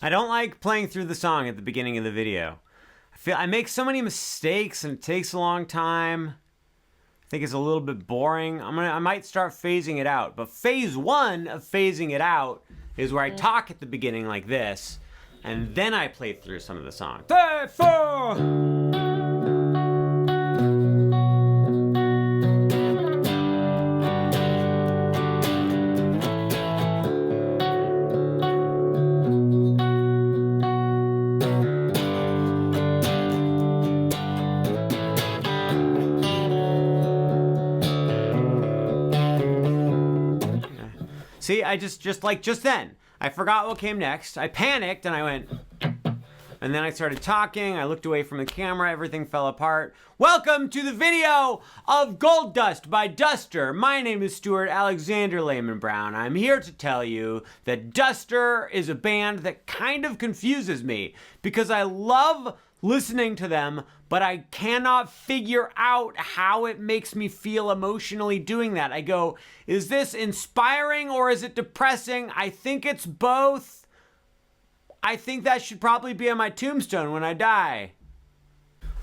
I don't like playing through the song at the beginning of the video. I make so many mistakes and it takes a long time. I think it's a little bit boring. I might start phasing it out. But phase one of phasing it out is where I talk at the beginning like this, and then I play through some of the song. 3, 4. See, I just then, I forgot what came next. I panicked and I went, and then I started talking. I looked away from the camera. Everything fell apart. Welcome to the video of Gold Dust by Duster. My name is Stuart Alexander Lehman-brown. I'm here to tell you that Duster is a band that kind of confuses me because I love listening to them, but I cannot figure out how it makes me feel emotionally doing that. I go, is this inspiring or is it depressing? I think it's both. I think that should probably be on my tombstone when I die.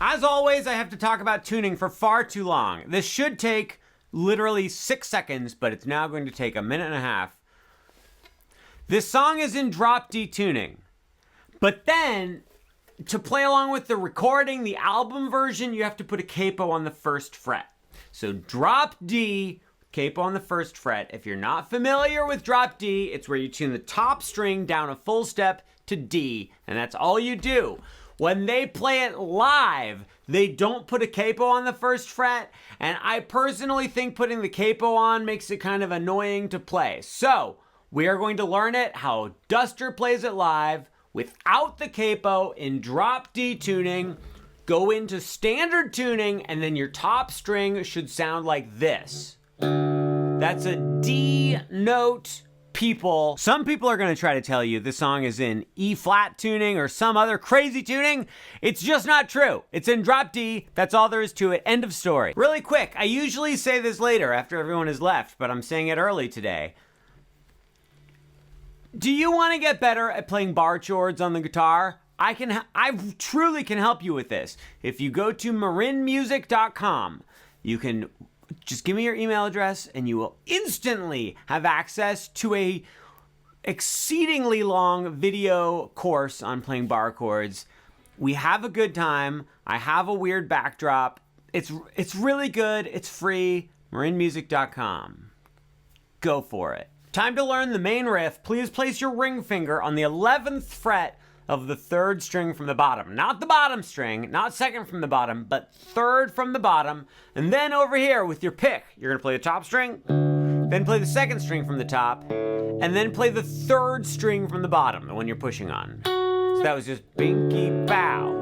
As always, I have to talk about tuning for far too long. This should take literally 6 seconds, but it's now going to take 1.5 minutes. This song is in drop D tuning, but then to play along with the recording, the album version, you have to put a capo on the first fret. So drop D, capo on the first fret. If you're not familiar with drop D, it's where you tune the top string down a full step to D, and that's all you do. When they play it live, they don't put a capo on the first fret, and I personally think putting the capo on makes it kind of annoying to play. So we are going to learn it how Duster plays it live without the capo in drop D tuning. Go into standard tuning, and then your top string should sound like this. That's a D note, people. Some people are gonna try to tell you this song is in E flat tuning or some other crazy tuning. It's just not true. It's in drop D. That's all there is to it. End of story. Really quick, I usually say this later after everyone has left, but I'm saying it early today. Do you want to get better at playing bar chords on the guitar? I truly can help you with this. If you go to marinmusic.com, you can just give me your email address and you will instantly have access to a exceedingly long video course on playing bar chords. We have a good time. I have a weird backdrop. It's really good. It's free. marinmusic.com. Go for it. Time to learn the main riff. Please place your ring finger on the 11th fret of the 3rd string from the bottom. Not the bottom string, not 2nd from the bottom, but 3rd from the bottom. And then over here with your pick, you're gonna play the top string, then play the 2nd string from the top, and then play the 3rd string from the bottom, the one you're pushing on. So that was just binky bow.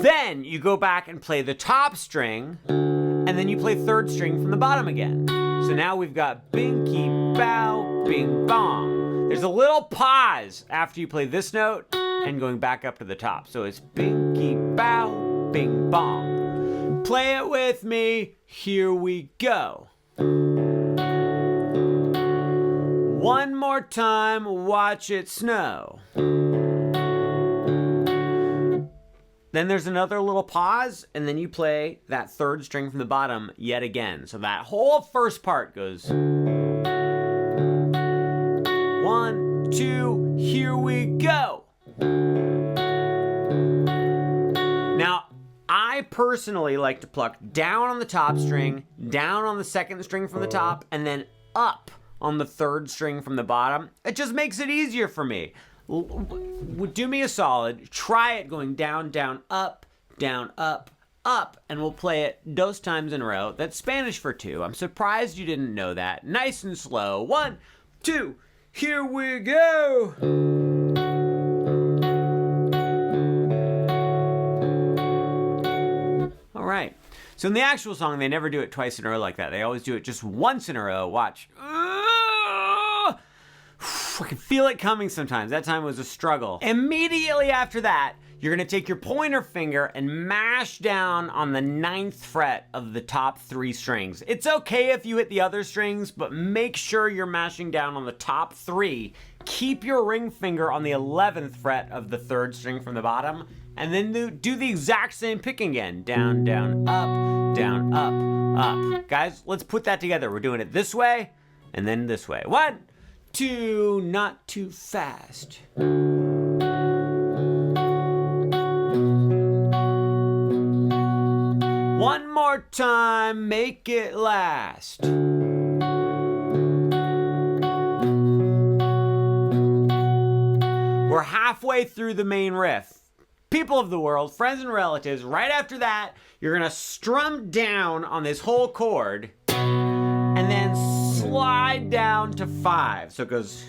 Then you go back and play the top string, and then you play 3rd string from the bottom again. So now we've got binky bow, bing bong. There's a little pause after you play this note and going back up to the top. So it's binky bow, bing bong. Play it with me. Here we go. One more time, watch it snow. Then there's another little pause, and then you play that 3rd string from the bottom yet again. So that whole first part goes 1, 2, here we go. Now, I personally like to pluck down on the top string, down on the 2nd string from the top, and then up on the 3rd string from the bottom. It just makes it easier for me. Do me a solid, try it going down, down, up, up, and we'll play it those times in a row. That's Spanish for 2. I'm surprised you didn't know that. Nice and slow. 1, 2, here we go. All right. So in the actual song, they never do it twice in a row like that. They always do it just once in a row. Watch. I can feel it coming sometimes. That time was a struggle. Immediately after that, you're gonna take your pointer finger and mash down on the 9th fret of the top 3 strings. It's okay if you hit the other strings, but make sure you're mashing down on the top 3. keep your ring finger on the 11th fret of the 3rd string from the bottom, and then do the exact same picking again. Down, down, up, down, up, up. Guys, let's put that together. We're doing it this way, and then this way. 1, 2, not too fast. One more time, make it last. We're halfway through the main riff. People of the world, friends and relatives, right after that, you're gonna strum down on this whole chord and then slide down to 5. So it goes.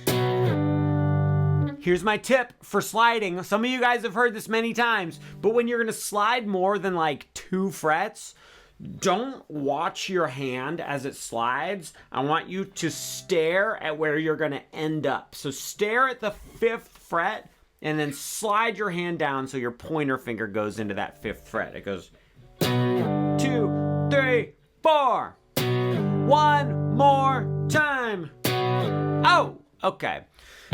Here's my tip for sliding. Some of you guys have heard this many times, but when you're gonna slide more than like 2 frets, don't watch your hand as it slides. I want you to stare at where you're gonna end up. So stare at the 5th fret and then slide your hand down so your pointer finger goes into that 5th fret. It goes 2, 3, 4. One more time. Oh, okay.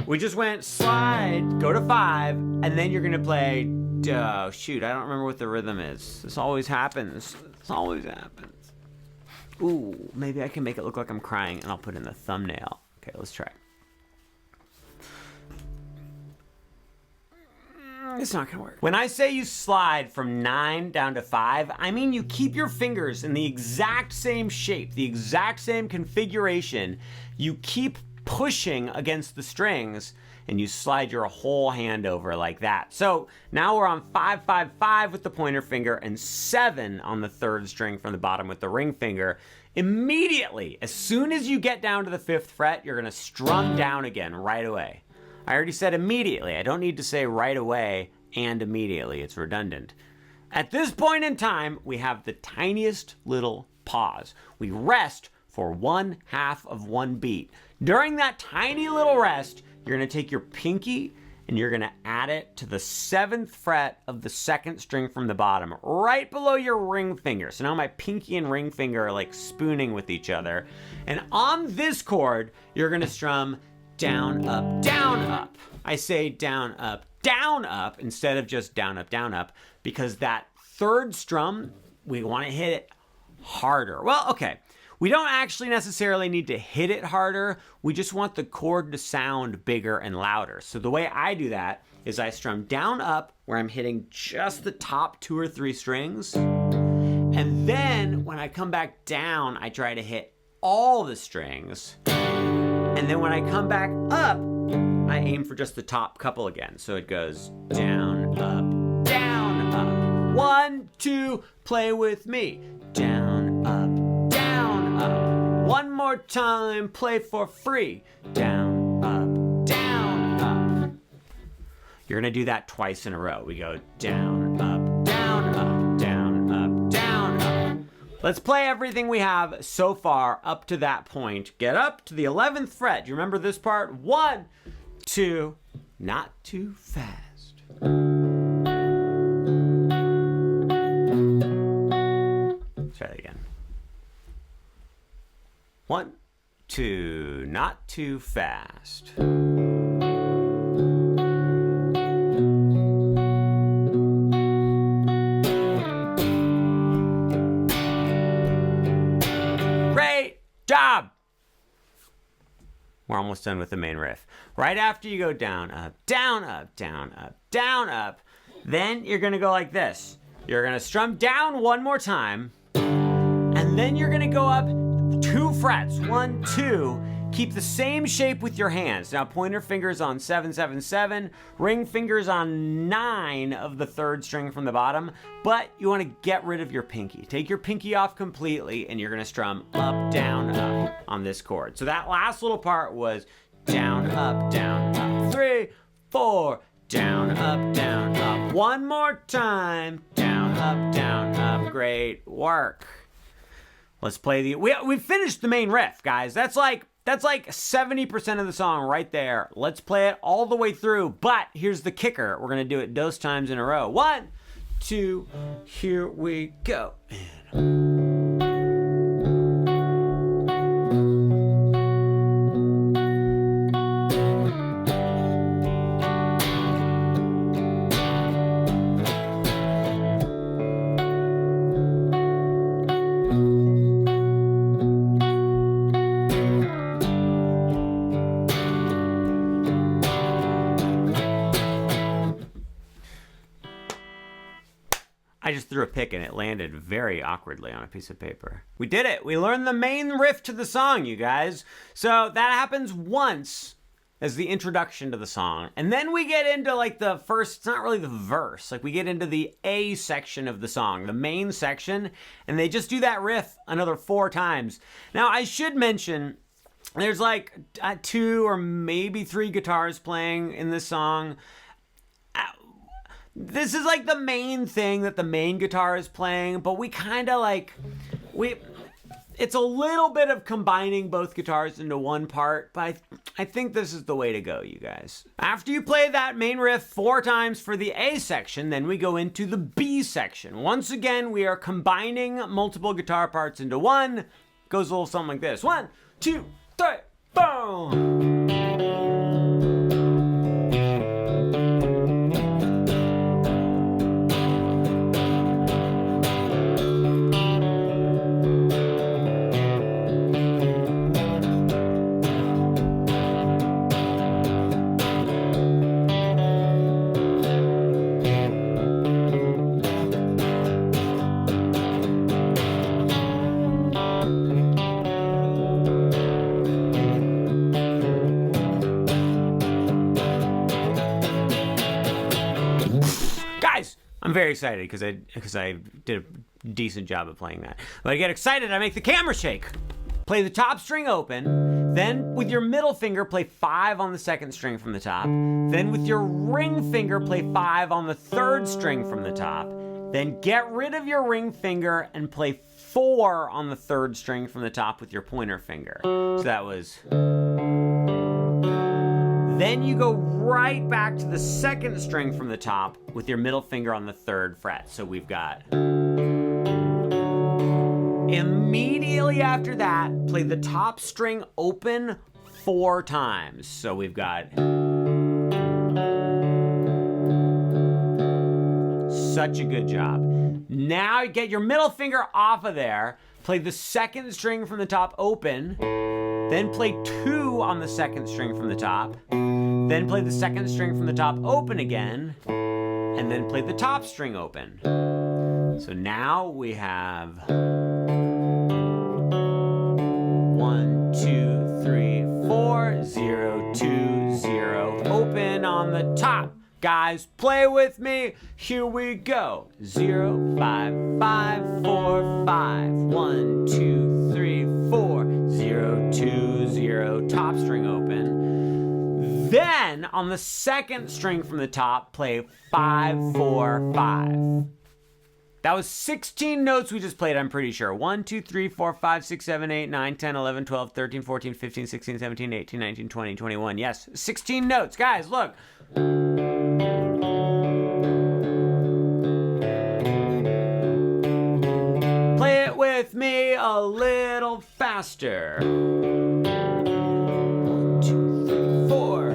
We just went slide, go to 5, and then you're gonna play, oh shoot, I don't remember what the rhythm is. This always happens. This always happens. Ooh, maybe I can make it look like I'm crying and I'll put in the thumbnail. Okay, let's try. It's not gonna work. When I say you slide from 9 down to 5, I mean you keep your fingers in the exact same shape, the exact same configuration. You keep pushing against the strings and you slide your whole hand over like that. So now we're on 5, 5, 5 with the pointer finger and 7 on the 3rd string from the bottom with the ring finger. Immediately, as soon as you get down to the 5th fret, you're gonna strum down again right away. I already said immediately. I don't need to say right away and immediately. It's redundant. At this point in time, we have the tiniest little pause. We rest for 1/2 of 1 beat. During that tiny little rest, you're gonna take your pinky and you're gonna add it to the 7th fret of the 2nd string from the bottom, right below your ring finger. So now my pinky and ring finger are like spooning with each other. And on this chord, you're gonna strum down, up, down, up. I say down, up, instead of just down, up, because that 3rd strum, we wanna hit it harder. Well, okay. We don't actually necessarily need to hit it harder. We just want the chord to sound bigger and louder. So the way I do that is I strum down, up, where I'm hitting just the top 2 or 3 strings. And then when I come back down, I try to hit all the strings. And then when I come back up, I aim for just the top couple again. So it goes down, up, down, up. 1, 2, play with me. Down, up, down, up. One more time, play for free. Down, up, down, up. You're gonna do that twice in a row. We go down, up, down, up, down, up, down, up. Let's play everything we have so far up to that point. Get up to the 11th fret. Do you remember this part? 1, 2, not too fast. Let's try that again. 1, 2, not too fast. Great job! We're almost done with the main riff. Right after you go down, up, down, up, down, up, down, up, then you're gonna go like this. You're gonna strum down one more time, and then you're gonna go up 2 frets, 1, 2. Keep the same shape with your hands. Now pointer fingers on 7, 7, 7, ring fingers on 9 of the 3rd string from the bottom, but you wanna get rid of your pinky. Take your pinky off completely and you're gonna strum up, down, up on this chord. So that last little part was down, up, 3, 4, down, up. One more time, down, up. Great work. Let's play the, we finished the main riff, guys. That's like 70% of the song right there. Let's play it all the way through, but here's the kicker. We're gonna do it those times in a row. 1, 2, here we go. I just threw a pick and it landed very awkwardly on a piece of paper. We did it. We learned the main riff to the song, you guys. So that happens once as the introduction to the song. And then we get into like the first, it's not really the verse. Like we get into the A section of the song, the main section. And they just do that riff another 4 times. Now I should mention, there's like 2 or maybe 3 guitars playing in this song. This is like the main thing that the main guitar is playing, but we kind of like, it's a little bit of combining both guitars into one part, but I think this is the way to go, you guys. After you play that main riff 4 times for the A section, then we go into the B section. Once again, we are combining multiple guitar parts into one. Goes a little something like this. 1, 2, 3, boom! I'm very excited because I did a decent job of playing that. When I get excited, I make the camera shake. Play the top string open, then with your middle finger, play 5 on the 2nd string from the top. Then with your ring finger, play 5 on the 3rd string from the top. Then get rid of your ring finger and play 4 on the 3rd string from the top with your pointer finger. So that was... Then you go right back to the 2nd string from the top with your middle finger on the 3rd fret. So we've got... Immediately after that, play the top string open 4 times. So we've got... Such a good job. Now get your middle finger off of there. Play the 2nd string from the top open. Then play 2 on the 2nd string from the top. Then play the 2nd string from the top open again. And then play the top string open. So now we have 1, 2, 3, 4, 0, 2, 0. Open on the top. Guys, play with me. Here we go. 0, 5, 5, 4, 5. 1, 2, 3, 4. 0, 2, 0. Top string open. Then on the 2nd string from the top, play 5, 4, 5. That was 16 notes we just played, I'm pretty sure. 1, 2, 3, 4, 5, 6, 7, 8, 9, 10, 11, 12, 13, 14, 15, 16, 17, 18, 19, 20, 21. Yes, 16 notes. Guys, look. Play it with me a little faster. 1, 2, 3, 4.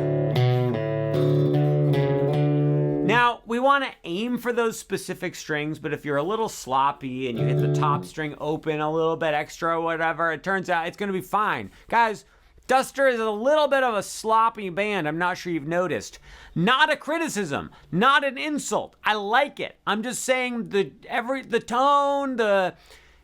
Now, we want to aim for those specific strings, but if you're a little sloppy and you hit the top string open a little bit extra or whatever, it turns out it's going to be fine. Guys, Duster is a little bit of a sloppy band. I'm not sure you've noticed. Not a criticism, not an insult. I like it. I'm just saying the tone,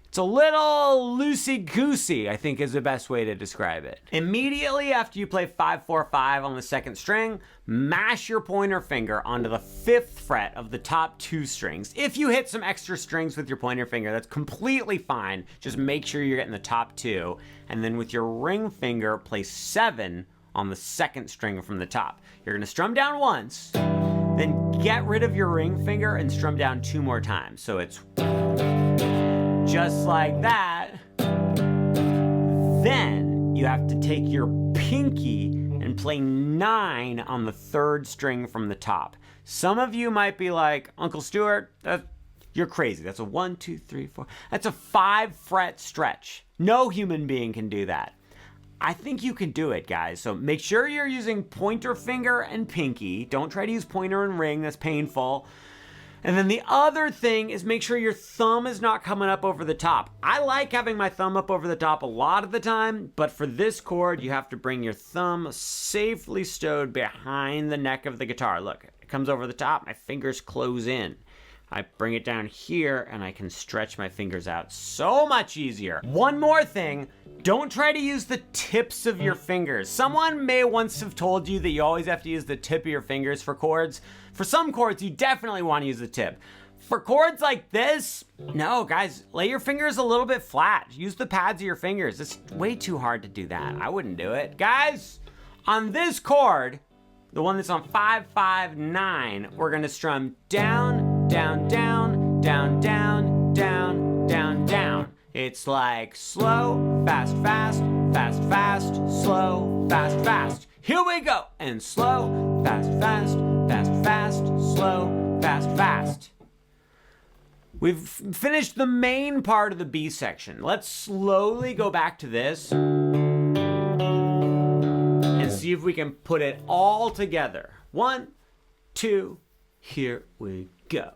it's a little loosey-goosey, I think is the best way to describe it. Immediately after you play 5, 4, 5 on the 2nd string, mash your pointer finger onto the 5th fret of the top 2 strings. If you hit some extra strings with your pointer finger, that's completely fine. Just make sure you're getting the top 2. And then with your ring finger, play 7 on the 2nd string from the top. You're gonna strum down once, then get rid of your ring finger and strum down 2 more times. So it's just like that. Then you have to take your pinky and play 9 on the 3rd string from the top. Some of you might be like, Uncle Stuart, you're crazy. That's a 1, 2, 3, 4. That's a 5 fret stretch. No human being can do that. I think you can do it, guys. So make sure you're using pointer finger and pinky. Don't try to use pointer and ring. That's painful. And then the other thing is make sure your thumb is not coming up over the top. I like having my thumb up over the top a lot of the time, but for this chord, you have to bring your thumb safely stowed behind the neck of the guitar. Look, it comes over the top, my fingers close in. I bring it down here and I can stretch my fingers out so much easier. One more thing, don't try to use the tips of your fingers. Someone may once have told you that you always have to use the tip of your fingers for chords. For some chords, you definitely want to use the tip. For chords like this, no, guys, lay your fingers a little bit flat. Use the pads of your fingers. It's way too hard to do that. I wouldn't do it. Guys, on this chord, the one that's on 5, 5, 9, we're gonna strum down, down, down, down, down, down, down, down. It's like slow, fast, fast, fast, fast, slow, fast, fast. Here we go. And slow, fast, fast, fast, fast, slow, fast, fast. We've finished the main part of the B section. Let's slowly go back to this and see if we can put it all together. 1, 2, here we go.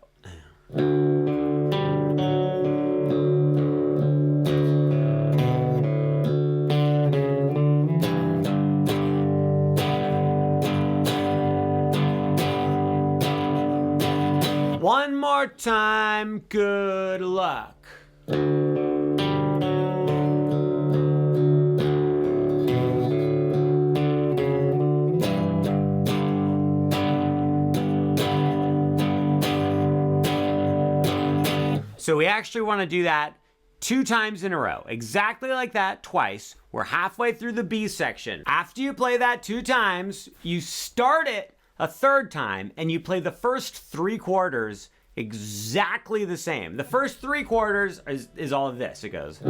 One more time, good luck. So we actually want to do that 2 times in a row, exactly like that, twice. We're halfway through the B section. After you play that 2 times, you start it a 3rd time, and you play the first 3 quarters exactly the same. The first 3 quarters is all of this. It goes.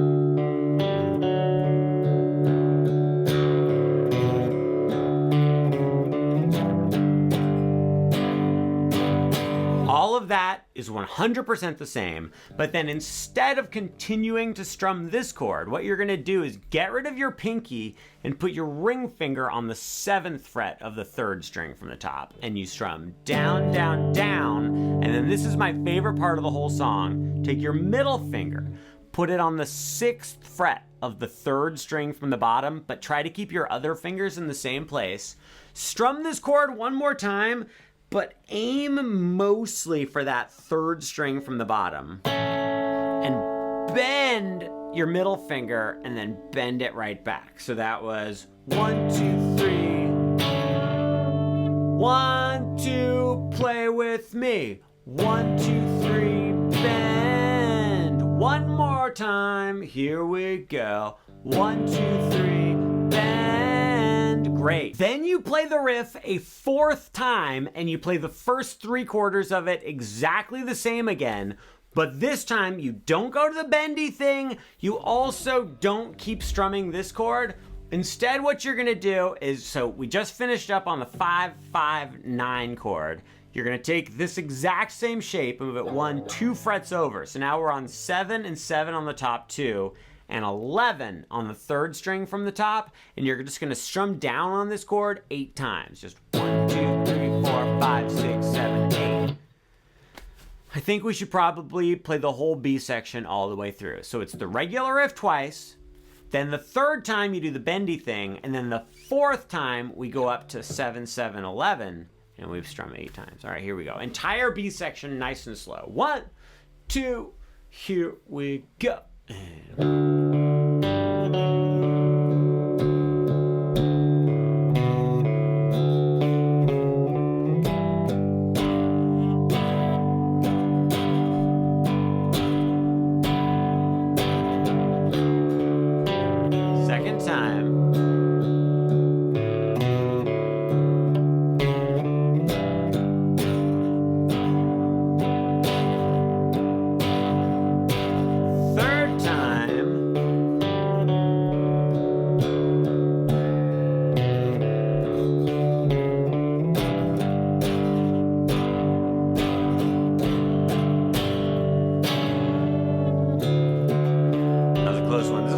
All of that is 100% the same, but then instead of continuing to strum this chord, what you're gonna do is get rid of your pinky and put your ring finger on the 7th fret of the 3rd string from the top, and you strum down, down, down, and then this is my favorite part of the whole song. Take your middle finger, put it on the 6th fret of the 3rd string from the bottom, but try to keep your other fingers in the same place. Strum this chord one more time, but aim mostly for that 3rd string from the bottom. And bend your middle finger and then bend it right back. So that was 1, 2, 3. 1, 2, play with me. 1, 2, 3, bend. One more time, here we go. 1, 2, 3, bend. Great. Then you play the riff a 4th time and you play the first 3 quarters of it exactly the same again, but this time you don't go to the bendy thing. You also don't keep strumming this chord. Instead, what you're gonna do is, so we just finished up on the 5, 5, 9 chord. You're gonna take this exact same shape and move it 1, 2 frets over. So now we're on 7 and 7 on the top 2, and 11 on the 3rd string from the top, and you're just gonna strum down on this chord 8 times. Just 1, 2, 3, 4, 5, 6, 7, 8. I think we should probably play the whole B section all the way through. So it's the regular riff twice, then the 3rd time you do the bendy thing, and then the 4th time we go up to 7, 7, 11, and we've strummed 8 times. All right, here we go. Entire B section, nice and slow. 1, 2, here we go. Second time.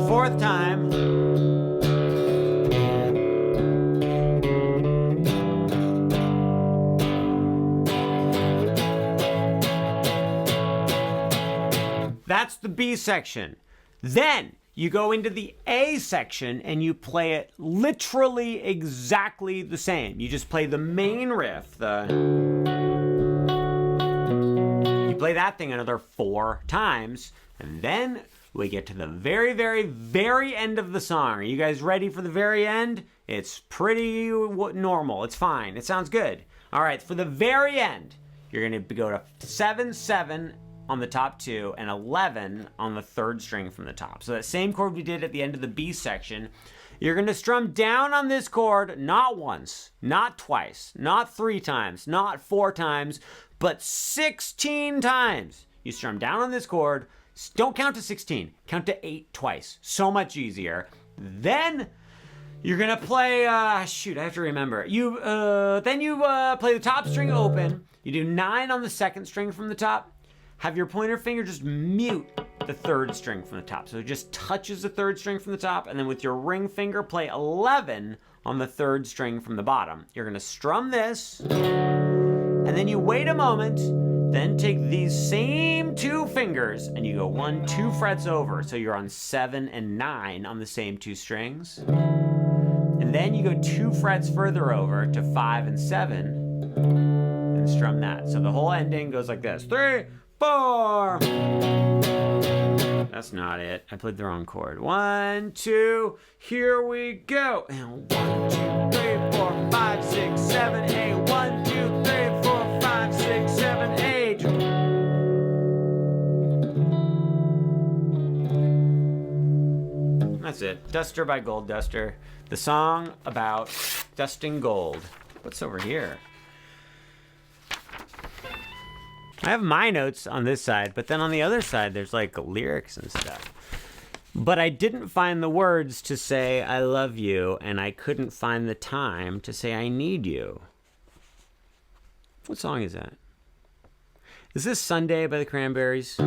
Fourth time. That's the B section. Then you go into the A section and you play it literally exactly the same. You just play the main riff, you play play that thing another 4 times, and then we get to the very, very, very end of the song. Are you guys ready for the very end? It's pretty normal. It's fine. It sounds good. All right, for the very end, you're going to go to 7, 7 on the top 2 and 11 on the 3rd string from the top. So that same chord we did at the end of the B section, you're going to strum down on this chord not once, not twice, not 3 times, not 4 times, but 16 times. You strum down on this chord. Don't count to 16. Count to 8 twice. So much easier. Then you're going to play, shoot, I have to remember. Then you play the top string open. You do 9 on the 2nd string from the top. Have your pointer finger just mute the 3rd string from the top. So it just touches the 3rd string from the top, and then with your ring finger, play 11 on the 3rd string from the bottom. You're gonna strum this, and then you wait a moment, then take these same 2 fingers, and you go 1, 2 frets over. So you're on 7 and 9 on the same 2 strings. And then you go 2 frets further over to 5 and 7, and strum that. So the whole ending goes like this. 3, 4. That's not it. I played the wrong chord. 1, 2. Here we go. And 1, 2, 3, 4, 5, 6, 7, 8. 1, 2, 3, 4, 5, 6, 7, 8. That's it. Duster by Gold Duster. The song about dusting gold. What's over here? I have my notes on this side, but then on the other side, there's like lyrics and stuff. But I didn't find the words to say I love you, and I couldn't find the time to say I need you. What song is that? Is this Sunday by the Cranberries?